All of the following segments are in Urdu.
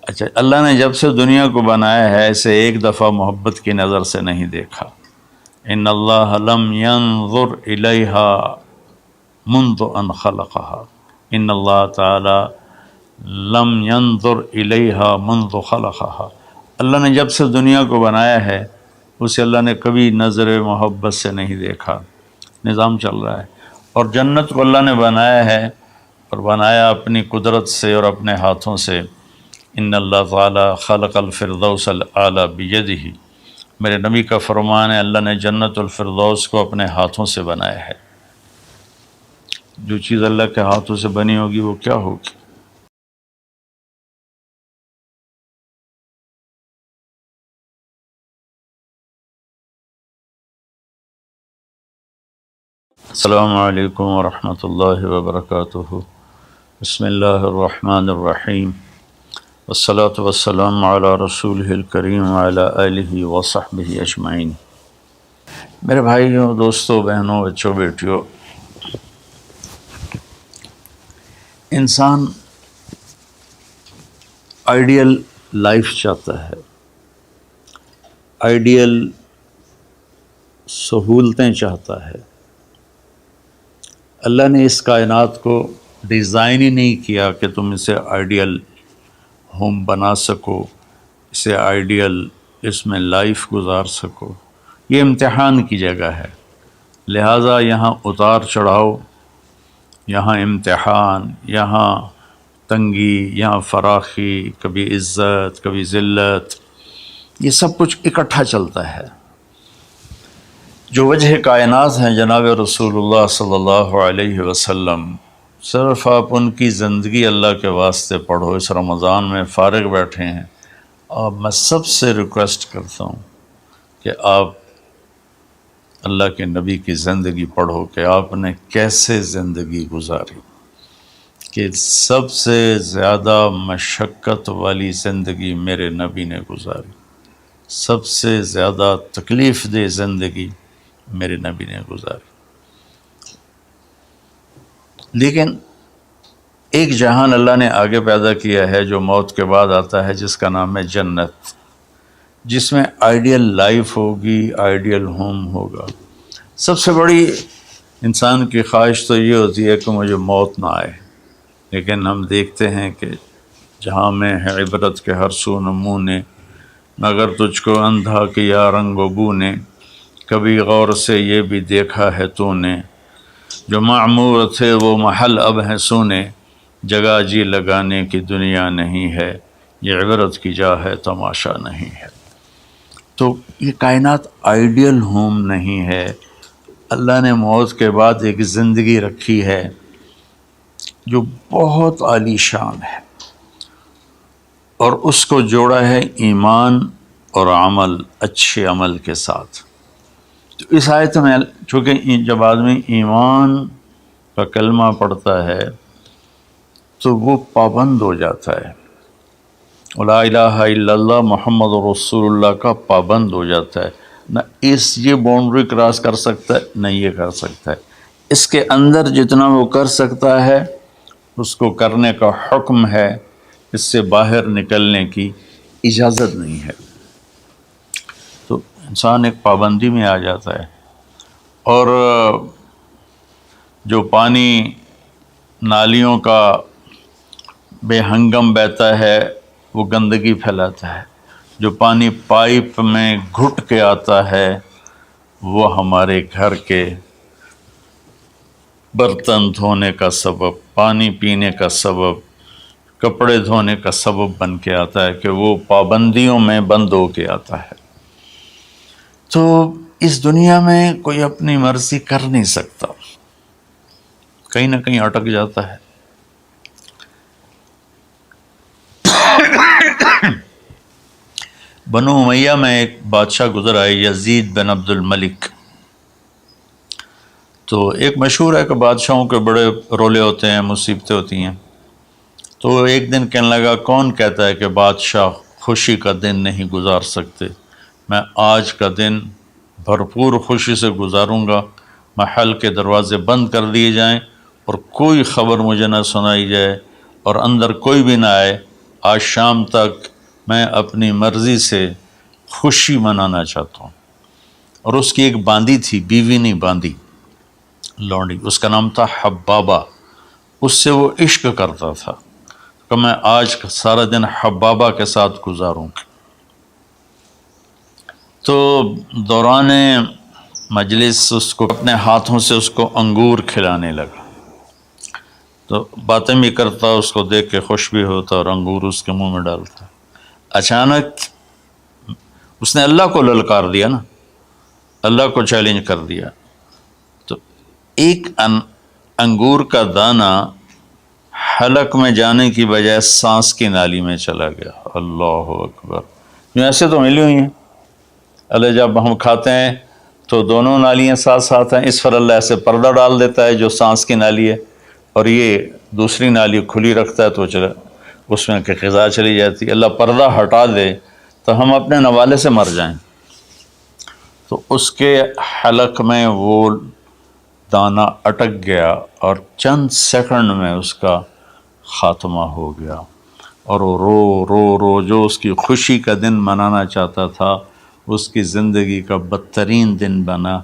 اچھا، اللہ نے جب سے دنیا کو بنایا ہے اسے ایک دفعہ محبت کی نظر سے نہیں دیکھا۔ ان اللہ لم ينظر الیہا منذ ان خلقها، ان اللہ تعالی لم ينظر الیہا منذ خلقها، اللہ نے جب سے دنیا کو بنایا ہے اسے اللہ نے کبھی نظر محبت سے نہیں دیکھا۔ نظام چل رہا ہے، اور جنت کو اللہ نے بنایا ہے، اور بنایا اپنی قدرت سے اور اپنے ہاتھوں سے۔ ان اللہ تعالی خلق الفردوس الاعلی بیدہ، میرے نبی کا فرمان ہے اللہ نے جنت الفردوس کو اپنے ہاتھوں سے بنایا ہے۔ جو چیز اللہ کے ہاتھوں سے بنی ہوگی وہ کیا ہوگی؟ السلام علیکم ورحمۃ اللہ وبرکاتہ۔ بسم اللہ الرحمن الرحیم، والصلاة والسلام علی رسولہ الکریم وعلی آلہ وصحبہ اجمعین۔ میرے بھائیوں، دوستوں، بہنوں، بچوں، بیٹیوں، انسان آئیڈیل لائف چاہتا ہے، آئیڈیل سہولتیں چاہتا ہے۔ اللہ نے اس کائنات کو ڈیزائن ہی نہیں کیا کہ تم اسے آئیڈیل ہوم بنا سکو، اسے آئیڈیل اس میں لائف گزار سکو۔ یہ امتحان کی جگہ ہے، لہٰذا یہاں اتار چڑھاؤ، یہاں امتحان، یہاں تنگی، یہاں فراخی، کبھی عزت، کبھی ذلت، یہ سب کچھ اکٹھا چلتا ہے۔ جو وجہ کائنات ہیں جناب رسول اللہ صلی اللہ علیہ وسلم، صرف آپ ان کی زندگی اللہ کے واسطے پڑھو۔ اس رمضان میں فارغ بیٹھے ہیں، اور میں سب سے ریکویسٹ کرتا ہوں کہ آپ اللہ کے نبی کی زندگی پڑھو کہ آپ نے کیسے زندگی گزاری، کہ سب سے زیادہ مشقت والی زندگی میرے نبی نے گزاری، سب سے زیادہ تکلیف دہ زندگی میرے نبی نے گزاری۔ لیکن ایک جہان اللہ نے آگے پیدا کیا ہے جو موت کے بعد آتا ہے، جس کا نام ہے جنت، جس میں آئیڈیل لائف ہوگی، آئیڈیل ہوم ہوگا۔ سب سے بڑی انسان کی خواہش تو یہ ہوتی ہے کہ مجھے موت نہ آئے، لیکن ہم دیکھتے ہیں کہ جہاں میں ہے عبرت کے ہر سو نمونے، مگر تجھ کو اندھا کیا رنگ و بو نے، کبھی غور سے یہ بھی دیکھا ہے تو نے، جو معمور تھے وہ محل اب ہیں سونے، جگہ جی لگانے کی دنیا نہیں ہے، یہ عبرت کی جا ہے تماشا نہیں ہے۔ تو یہ کائنات آئیڈیل ہوم نہیں ہے۔ اللہ نے موت کے بعد ایک زندگی رکھی ہے جو بہت عالی شان ہے، اور اس کو جوڑا ہے ایمان اور عمل، اچھے عمل کے ساتھ۔ تو اس آیت میں چونکہ جب آدمی ایمان کا کلمہ پڑھتا ہے تو وہ پابند ہو جاتا ہے، لا الہ الا اللہ محمد رسول اللہ کا پابند ہو جاتا ہے، نہ یہ باؤنڈری کراس کر سکتا ہے، نہ یہ کر سکتا ہے۔ اس کے اندر جتنا وہ کر سکتا ہے اس کو کرنے کا حکم ہے، اس سے باہر نکلنے کی اجازت نہیں ہے۔ تو انسان ایک پابندی میں آ جاتا ہے، اور جو پانی نالیوں کا بے ہنگم بہتا ہے وہ گندگی پھیلاتا ہے، جو پانی پائپ میں گھٹ کے آتا ہے وہ ہمارے گھر کے برتن دھونے کا سبب، پانی پینے کا سبب، کپڑے دھونے کا سبب بن کے آتا ہے، کہ وہ پابندیوں میں بند ہو کے آتا ہے۔ تو اس دنیا میں کوئی اپنی مرضی کر نہیں سکتا، کہیں نہ کہیں اٹک جاتا ہے۔ بنو امیہ میں ایک بادشاہ گزر آئے، یزید بن عبد الملک۔ تو ایک مشہور ہے کہ بادشاہوں کے بڑے رولے ہوتے ہیں، مصیبتیں ہوتی ہیں۔ تو ایک دن کہنے لگا، کون کہتا ہے کہ بادشاہ خوشی کا دن نہیں گزار سکتے؟ میں آج کا دن بھرپور خوشی سے گزاروں گا، محل کے دروازے بند کر دیے جائیں اور کوئی خبر مجھے نہ سنائی جائے، اور اندر کوئی بھی نہ آئے، آج شام تک میں اپنی مرضی سے خوشی منانا چاہتا ہوں. اور اس کی ایک باندی تھی، بیوی نہیں باندی، لونڈی، اس کا نام تھا حبابہ. اس سے وہ عشق کرتا تھا کہ میں آج سارا دن حبابہ کے ساتھ گزاروں. تو دوران مجلس اس کو اپنے ہاتھوں سے اس کو انگور کھلانے لگا. تو باتیں بھی کرتا، اس کو دیکھ کے خوش بھی ہوتا اور انگور اس کے منہ میں ڈالتا. اچانک اس نے اللہ کو للکار دیا نا، اللہ کو چیلنج کر دیا. تو ایک انگور کا دانہ حلق میں جانے کی بجائے سانس کی نالی میں چلا گیا. اللہ اکبر. ایسے تو ملی ہوئی ہیں اللہ، جب ہم کھاتے ہیں تو دونوں نالیاں ساتھ ساتھ ہیں، اس پر اللہ ایسے پردہ ڈال دیتا ہے جو سانس کی نالی ہے، اور یہ دوسری نالی کھلی رکھتا ہے تو چلا اس میں کہ غذا چلی جاتی. اللہ پردہ ہٹا دے تو ہم اپنے نوالے سے مر جائیں. تو اس کے حلق میں وہ دانہ اٹک گیا اور چند سیکنڈ میں اس کا خاتمہ ہو گیا. اور وہ رو رو رو جو اس کی خوشی کا دن منانا چاہتا تھا، اس کی زندگی کا بدترین دن بنا.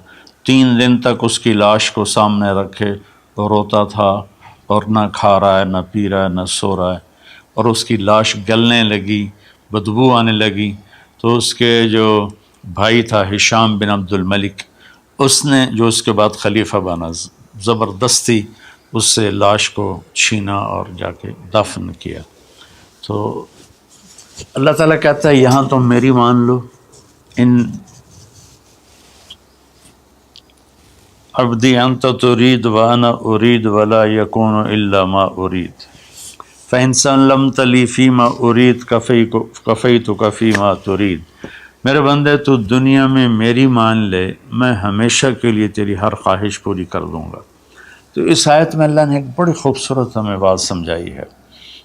3 دن تک اس کی لاش کو سامنے رکھے تو روتا تھا، اور نہ کھا رہا ہے، نہ پی رہا ہے، نہ سو رہا ہے. اور اس کی لاش گلنے لگی، بدبو آنے لگی. تو اس کے جو بھائی تھا ہشام بن عبد الملک، اس نے جو اس کے بعد خلیفہ بنا، زبردستی اس سے لاش کو چھینا اور جا کے دفن کیا. تو اللہ تعالیٰ کہتا ہے یہاں تم میری مان لو، ان عبدی انت ترید وانا ارید ولا یکون الا ما ارید فإن سلمت لی فیما ارید کفیتک فیما ترید. میرے بندے تو دنیا میں میری مان لے، میں ہمیشہ کے لیے تیری ہر خواہش پوری کر دوں گا. تو اس آیت میں اللہ نے ایک بڑی خوبصورت ہمیں بات سمجھائی ہے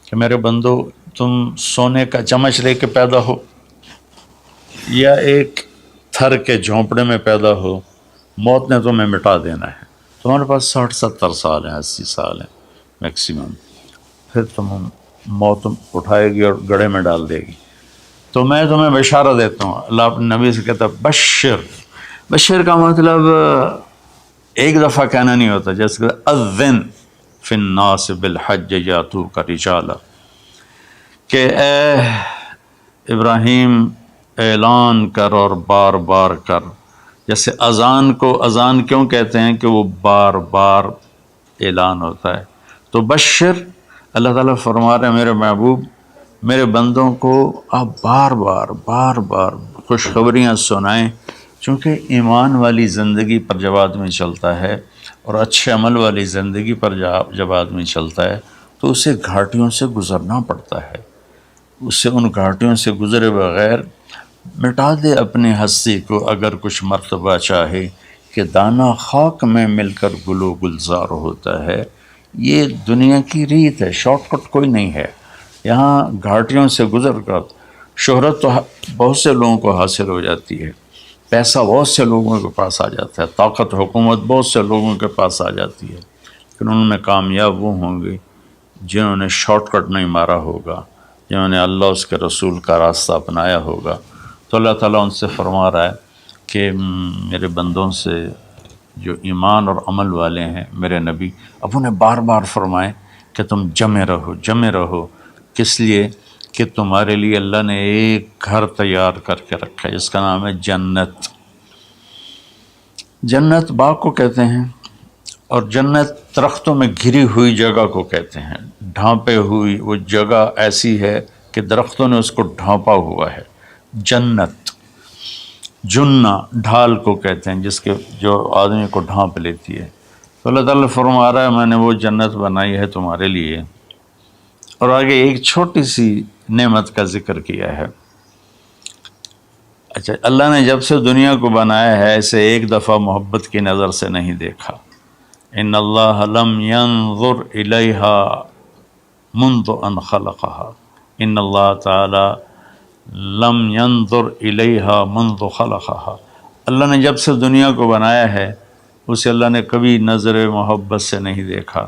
کہ میرے بندو، تم سونے کا چمچ لے کے پیدا ہو یا ایک تھر کے جھونپڑے میں پیدا ہو، موت نے تمہیں مٹا دینا ہے. تمہارے پاس 60-70 سال ہیں، 80 سال ہیں میکسیمم، پھر موت اٹھائے گی اور گڑھے میں ڈال دے گی. تو میں تمہیں بشارت دیتا ہوں. اللہ اپنے نبی سے کہتا ہے بشر کا مطلب ایک دفعہ کہنا نہیں ہوتا، جیسے کہ اذن فی الناس بالحج یاتوک رجالا، کہ اے ابراہیم اعلان کر اور بار بار کر. جیسے اذان کو اذان کیوں کہتے ہیں کہ وہ بار بار اعلان ہوتا ہے. تو بشر، اللہ تعالیٰ فرما رہے ہیں میرے محبوب، میرے بندوں کو آپ بار بار خوشخبریاں سنائیں، چونکہ ایمان والی زندگی پر جب آدمی چلتا ہے اور اچھے عمل والی زندگی پر جب آدمی چلتا ہے تو اسے گھاٹیوں سے گزرنا پڑتا ہے. اسے ان گھاٹیوں سے گزرے بغیر مٹا دے اپنی ہستی کو اگر کچھ مرتبہ چاہے کہ دانہ خاک میں مل کر گل و گلزار ہوتا ہے. یہ دنیا کی ریت ہے، شارٹ کٹ کوئی نہیں ہے. یہاں گھاٹیوں سے گزر کر شہرت تو بہت سے لوگوں کو حاصل ہو جاتی ہے، پیسہ بہت سے لوگوں کے پاس آ جاتا ہے، طاقت حکومت بہت سے لوگوں کے پاس آ جاتی ہے، لیکن ان میں کامیاب وہ ہوں گے جنہوں نے شارٹ کٹ نہیں مارا ہوگا، جنہوں نے اللہ اس کے رسول کا راستہ اپنایا ہوگا. تو اللہ تعالیٰ ان سے فرما رہا ہے کہ میرے بندوں سے جو ایمان اور عمل والے ہیں، میرے نبی اب انہیں بار بار فرمائیں کہ تم جمے رہو. کس لیے؟ کہ تمہارے لیے اللہ نے ایک گھر تیار کر کے رکھا ہے جس کا نام ہے جنت. جنت باغ کو کہتے ہیں، اور جنت درختوں میں گھری ہوئی جگہ کو کہتے ہیں. ڈھانپے ہوئی وہ جگہ ایسی ہے کہ درختوں نے اس کو ڈھانپا ہوا ہے. جنت جنہ ڈھال کو کہتے ہیں جس کے جو آدمی کو ڈھانپ لیتی ہے. تو اللہ تعالیٰ فرما رہا ہے میں نے وہ جنت بنائی ہے تمہارے لیے. اور آگے ایک چھوٹی سی نعمت کا ذکر کیا ہے. اچھا، اللہ نے جب سے دنیا کو بنایا ہے اسے ایک دفعہ محبت کی نظر سے نہیں دیکھا. ان اللہ لم ينظر الیہا منذ ان خلقہا. ان اللہ تعالی لم ينظر الیہا منذ خلقہا. اللہ نے جب سے دنیا کو بنایا ہے اسے اللہ نے کبھی نظر محبت سے نہیں دیکھا.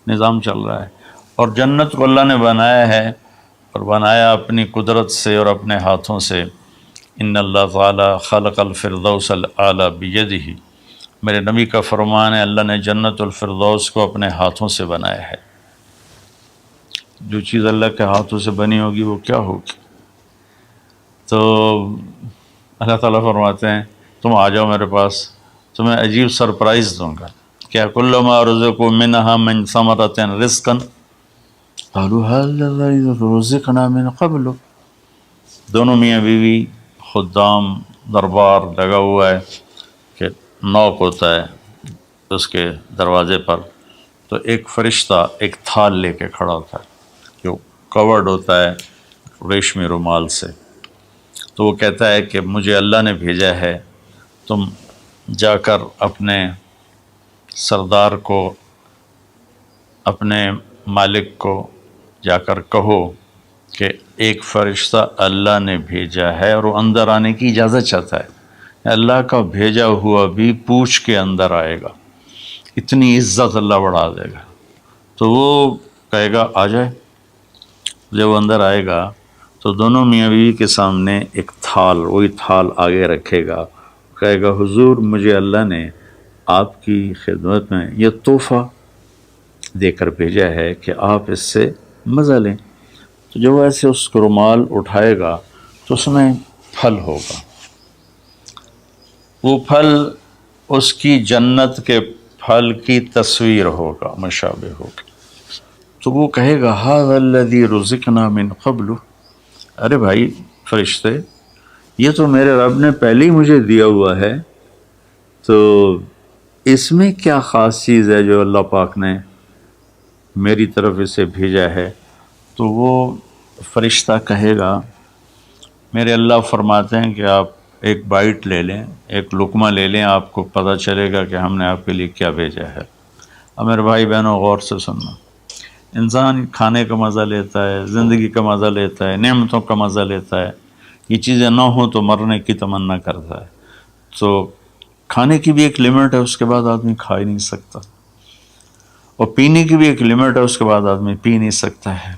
نظام چل رہا ہے. اور جنت کو اللہ نے بنایا ہے اور بنایا اپنی قدرت سے اور اپنے ہاتھوں سے۔ ان اللہ تعالی خلق الفردوس الاعلی بیدہ، میرے نبی کا فرمان ہے اللہ نے جنت الفردوس کو اپنے ہاتھوں سے بنایا ہے۔ جو چیز اللہ کے ہاتھوں سے بنی ہوگی وہ کیا ہوگی؟ تو اللہ تعالیٰ فرماتے ہیں تم آ جاؤ میرے پاس، تمہیں عجیب سرپرائز دوں گا۔ کیا کل ما رزقوا منها من ثمرۃ رزقا قالوا هذا الذي رزقنا من قبل۔ دونوں میاں بیوی، خدام، دربار لگا ہوا ہے کہ نوک ہوتا ہے اس کے دروازے پر، تو ایک فرشتہ ایک تھال لے کے کھڑا ہوتا ہے جو کورڈ ہوتا ہے ریشمی رومال سے، تو وہ کہتا ہے کہ مجھے اللہ نے بھیجا ہے، تم جا کر اپنے سردار کو، اپنے مالک کو جا کر کہو کہ ایک فرشتہ اللہ نے بھیجا ہے اور وہ اندر آنے کی اجازت چاہتا ہے۔ اللہ کا بھیجا ہوا بھی پوچھ کے اندر آئے گا، اتنی عزت اللہ بڑھا دے گا۔ تو وہ کہے گا آ جائے۔ جب وہ اندر آئے گا تو دونوں میاں بیوی کے سامنے ایک تھال، وہی تھال آگے رکھے گا، کہے گا حضور مجھے اللہ نے آپ کی خدمت میں یہ تحفہ دے کر بھیجا ہے کہ آپ اس سے مزہ لیں۔ تو جب وہ ایسے اس کو رومال اٹھائے گا تو اس میں پھل ہوگا، وہ پھل اس کی جنت کے پھل کی تصویر ہوگا، مشابہ ہوگا۔ تو وہ کہے گا ھذا الذی رزقنا من قبل، ارے بھائی فرشتے یہ تو میرے رب نے پہلے ہی مجھے دیا ہوا ہے، تو اس میں کیا خاص چیز ہے جو اللہ پاک نے میری طرف اسے بھیجا ہے؟ تو وہ فرشتہ کہے گا میرے اللہ فرماتے ہیں کہ آپ ایک بائٹ لے لیں، ایک لقمہ لے لیں، آپ کو پتہ چلے گا کہ ہم نے آپ کے لیے کیا بھیجا ہے۔ اب میرے بھائی بہنوں غور سے سننا، انسان کھانے کا مزہ لیتا ہے، زندگی کا مزہ لیتا ہے، نعمتوں کا مزہ لیتا ہے، یہ چیزیں نہ ہوں تو مرنے کی تمنا کرتا ہے۔ تو کھانے کی بھی ایک لمٹ ہے، اس کے بعد آدمی کھا ہی نہیں سکتا، اور پینے کی بھی ایک لمٹ ہے، اس کے بعد آدمی پی نہیں سکتا ہے،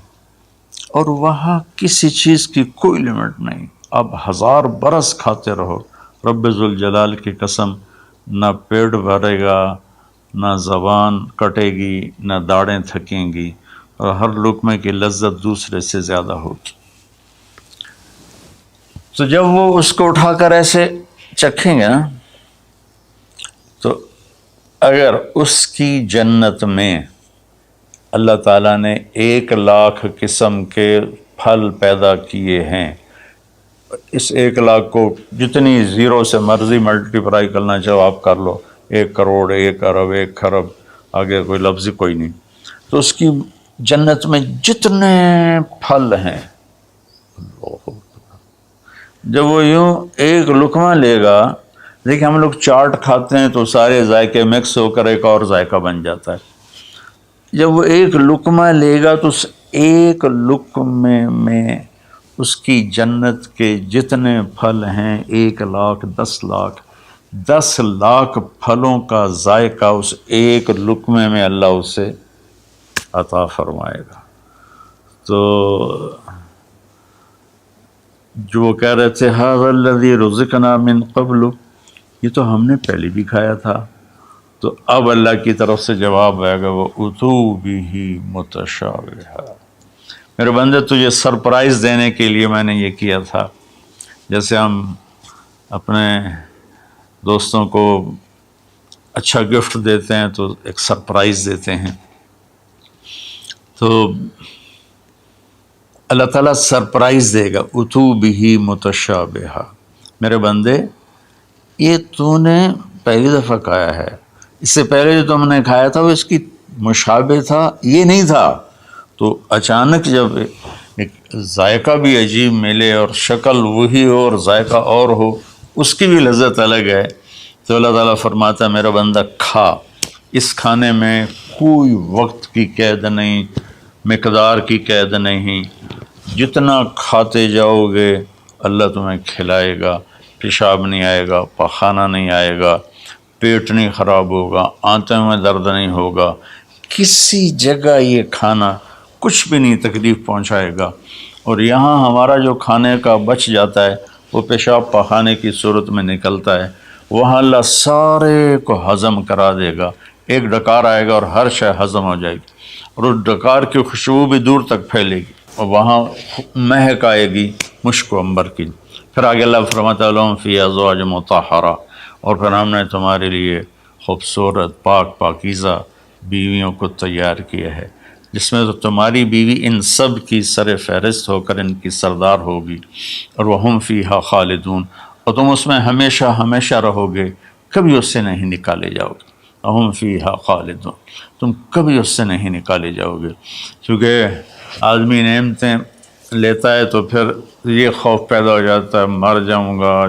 اور وہاں کسی چیز کی کوئی لمٹ نہیں، اب 1000 برس کھاتے رہو، رب ذوالجلال کی قسم نہ پیٹ بھرے گا، نہ زبان کٹے گی، نہ داڑیں تھکیں گی، اور ہر لقمے کی لذت دوسرے سے زیادہ ہوگی۔ تو جب وہ اس کو اٹھا کر ایسے چکھیں گے نا، تو اگر اس کی جنت میں اللہ تعالیٰ نے 1,00,000 قسم کے پھل پیدا کیے ہیں، اس 1,00,000 کو جتنی زیرو سے مرضی ملٹیپلائی کرنا چاہو آپ کر لو، 1 کروڑ، 1 ارب، 1 خرب، آگے کوئی لفظ کوئی نہیں۔ تو اس کی جنت میں جتنے پھل ہیں، جب وہ یوں ایک لقمہ لے گا، دیکھیں ہم لوگ چاٹ کھاتے ہیں تو سارے ذائقے مکس ہو کر ایک اور ذائقہ بن جاتا ہے۔ جب وہ ایک لقمہ لے گا تو اس ایک لقمے میں اس کی جنت کے جتنے پھل ہیں 1,00,000، 10,00,000، 10,00,000 پھلوں کا ذائقہ اس ایک لقمے میں اللہ اسے عطا فرمائے گا۔ تو جو وہ کہہ رہے تھے ھذا الذی رزقنا من قبل، یہ تو ہم نے پہلے بھی کھایا تھا، تو اب اللہ کی طرف سے جواب آئے گا وہ اتو بہ متشابہا، میرے بندے تجھے سرپرائز دینے کے لیے میں نے یہ کیا تھا۔ جیسے ہم اپنے دوستوں کو اچھا گفٹ دیتے ہیں تو ایک سرپرائز دیتے ہیں، تو اللہ تعالیٰ سرپرائز دے گا اتو بہ متشابہا، میرے بندے یہ تو نے پہلی دفعہ کھایا ہے، اس سے پہلے جو تم نے کھایا تھا وہ اس کی مشابہ تھا، یہ نہیں تھا۔ تو اچانک جب ایک ذائقہ بھی عجیب ملے اور شکل وہی ہو اور ذائقہ اور ہو، اس کی بھی لذت الگ ہے، تو اللہ تعالیٰ فرماتا ہے میرا بندہ کھا، اس کھانے میں کوئی وقت کی قید نہیں، مقدار کی قید نہیں، جتنا کھاتے جاؤ گے اللہ تمہیں کھلائے گا، پیشاب نہیں آئے گا، پاخانہ نہیں آئے گا، پیٹ نہیں خراب ہوگا، آنتوں میں درد نہیں ہوگا، کسی جگہ یہ کھانا کچھ بھی نہیں تکلیف پہنچائے گا، اور یہاں ہمارا جو کھانے کا بچ جاتا ہے وہ پیشاب پخانے کی صورت میں نکلتا ہے، وہاں اللہ سارے کو ہضم کرا دے گا، ایک ڈکار آئے گا اور ہر شے ہضم ہو جائے گی، اور اس ڈکار کی خوشبو بھی دور تک پھیلے گی، اور وہاں مہک آئے گی مشک و عنبر کی۔ پھر آگے اللہ فرماتا ہے لہم فی ازواج مطہرہ، اور پھر ہم نے تمہارے لیے خوبصورت پاک پاکیزہ بیویوں کو تیار کیا ہے، جس میں تو تمہاری بیوی ان سب کی سر فہرست ہو کر ان کی سردار ہوگی، اور وہم فیہا خالدون، اور تم اس میں ہمیشہ ہمیشہ رہو گے، کبھی اس سے نہیں نکالے جاؤ گے، وہم فیہا خالدون، تم کبھی اس سے نہیں نکالے جاؤ گے۔ کیونکہ آدمی نعمتیں لیتا ہے تو پھر یہ خوف پیدا ہو جاتا ہے مر جاؤں گا،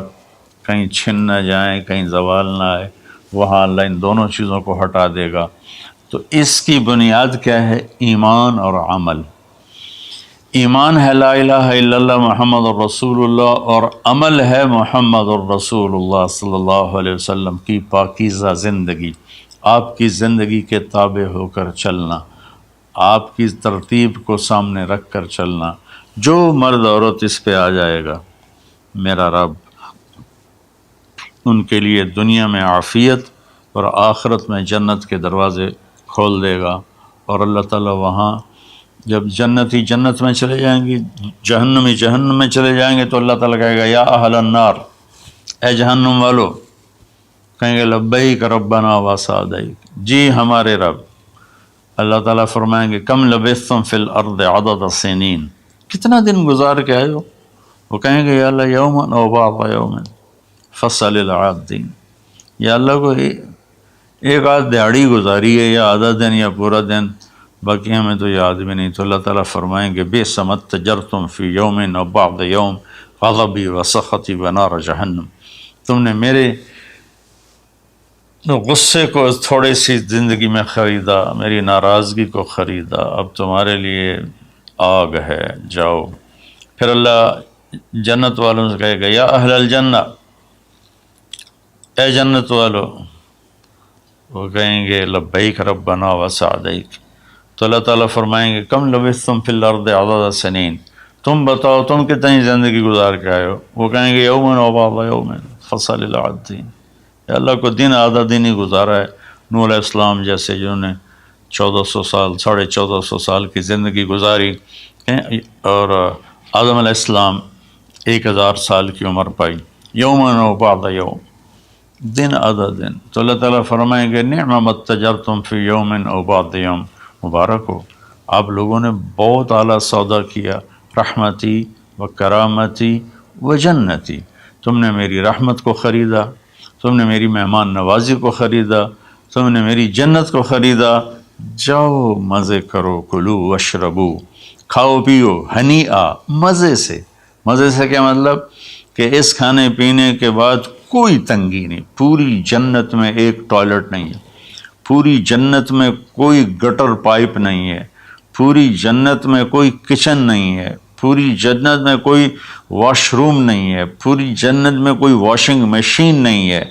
کہیں چھن نہ جائیں، کہیں زوال نہ آئے، وہاں اللہ ان دونوں چیزوں کو ہٹا دے گا۔ تو اس کی بنیاد کیا ہے؟ ایمان اور عمل۔ ایمان ہے لا الہ الا اللہ محمد الرسول اللہ، اور عمل ہے محمد الرسول اللہ صلی اللہ علیہ وسلم کی پاکیزہ زندگی، آپ کی زندگی کے تابع ہو کر چلنا، آپ کی ترتیب کو سامنے رکھ کر چلنا۔ جو مرد عورت اس پہ آ جائے گا، میرا رب ان کے لیے دنیا میں عافیت اور آخرت میں جنت کے دروازے کھول دے گا، اور اللہ تعالیٰ وہاں جب جنتی جنت میں چلے جائیں گے، جہنمی جہنم میں چلے جائیں گے، تو اللہ تعالیٰ کہے گا یا اہل النار، اے جہنم والو، کہیں گے لبیک ربنا وسعدیک، جی ہمارے رب۔ اللہ تعالیٰ فرمائیں گے کم لبثتم فی الارض عدد سنین، کتنا دن گزار کے آئے ہو؟ وہ کہیں گے یا اللہ یومن او بعض یومن فصل العادین، یا اللہ کو ایک آدھ دیہڑی گزاری ہے، یا آدھا دن یا پورا دن، باقی ہمیں تو یاد بھی نہیں۔ تو اللہ تعالیٰ فرمائیں گے بئس ما اتجرتم فی یوم او بعض یوم غضبی و سخطی و نار جہنم، تم نے میرے غصے کو تھوڑی سی زندگی میں خریدا، میری ناراضگی کو خریدا، اب تمہارے لیے آگ ہے، جاؤ۔ پھر اللہ جنت والوں سے کہے گا یا اہل الجنہ، اے جنت والو، وہ کہیں گے لبیک ربنا وسعدیک، تو اللہ تعالیٰ فرمائیں گے کم لبثتم فی الارض عدد سنین، تم بتاؤ تم کتنی زندگی گزار کے آئے ہو؟ وہ کہیں گے یومن و بعض یومن فصل العادین، یا اللہ کو دن آدھا دن ہی گزارا ہے۔ نوح علیہ السلام جیسے جنہوں نے 1400 سال 1450 سال کی زندگی گزاری، اور آدم علیہ السلام 1000 سال کی عمر پائی، یومن و بعض یوم، دن آدھا دن۔ تو اللہ تعالیٰ فرمائیں گے نعم ما اتجرتم فی یوم او بعض یوم، مبارک ہو، آپ لوگوں نے بہت اعلیٰ سودا کیا، رحمتی و کرامتی و جنتی، تم نے میری رحمت کو خریدا، تم نے میری مہمان نوازی کو خریدا، تم نے میری جنت کو خریدا، جاؤ مزے کرو، کلو واشربو، کھاؤ پیو، ہنیئا، مزے سے۔ مزے سے کیا مطلب؟ کہ اس کھانے پینے کے بعد کوئی تنگی نہیں، پوری جنت میں ایک ٹوائلٹ نہیں ہے، پوری جنت میں کوئی گٹر پائپ نہیں ہے، پوری جنت میں کوئی کچن نہیں ہے، پوری جنت میں کوئی واش روم نہیں ہے، پوری جنت میں کوئی واشنگ مشین نہیں ہے۔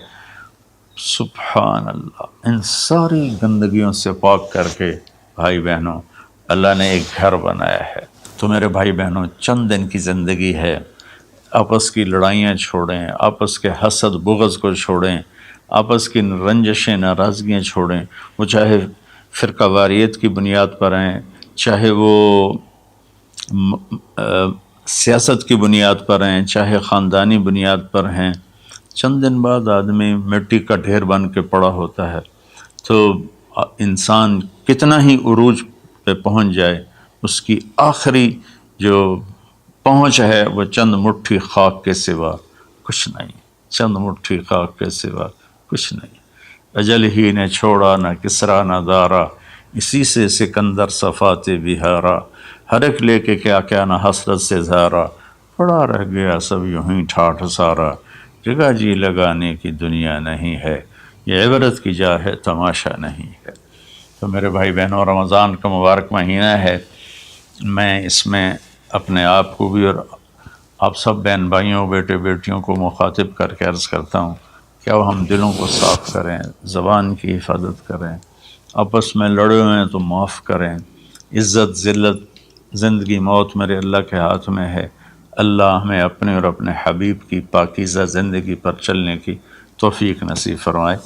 سبحان اللہ، ان ساری گندگیوں سے پاک کر کے بھائی بہنوں اللہ نے ایک گھر بنایا ہے۔ تو میرے بھائی بہنوں چند دن کی زندگی ہے، آپس کی لڑائیاں چھوڑیں، آپس کے حسد بغض کو چھوڑیں، آپس کی رنجشیں ناراضگیاں چھوڑیں، وہ چاہے فرقہ واریت کی بنیاد پر ہیں، چاہے وہ سیاست کی بنیاد پر ہیں، چاہے خاندانی بنیاد پر ہیں۔ چند دن بعد آدمی مٹی کا ڈھیر بن کے پڑا ہوتا ہے، تو انسان کتنا ہی عروج پہ پہنچ جائے، اس کی آخری جو پہنچ ہے وہ چند مٹھی خاک کے سوا کچھ نہیں، چند مٹھی خاک کے سوا کچھ نہیں۔ اجل ہی نے چھوڑا نہ کسرا نہ دارا، اسی سے سکندر صفات بہارا، ہر ایک لے کے کیا کیا نہ حسرت سے زارا، پڑا رہ گیا سب یوں ہی ٹھاٹھ سارا، جگہ جی لگانے کی دنیا نہیں ہے، یہ عبرت کی جا ہے تماشا نہیں ہے۔ تو میرے بھائی بہنوں رمضان کا مبارک مہینہ ہے، میں اس میں اپنے آپ کو بھی اور آپ سب بہن بھائیوں بیٹے بیٹیوں کو مخاطب کر کے عرض کرتا ہوں کہ اب ہم دلوں کو صاف کریں، زبان کی حفاظت کریں، آپس میں لڑے ہوئے ہیں تو معاف کریں، عزت ذلت زندگی موت میرے اللہ کے ہاتھ میں ہے۔ اللہ ہمیں اپنے اور اپنے حبیب کی پاکیزہ زندگی پر چلنے کی توفیق نصیب فرمائے۔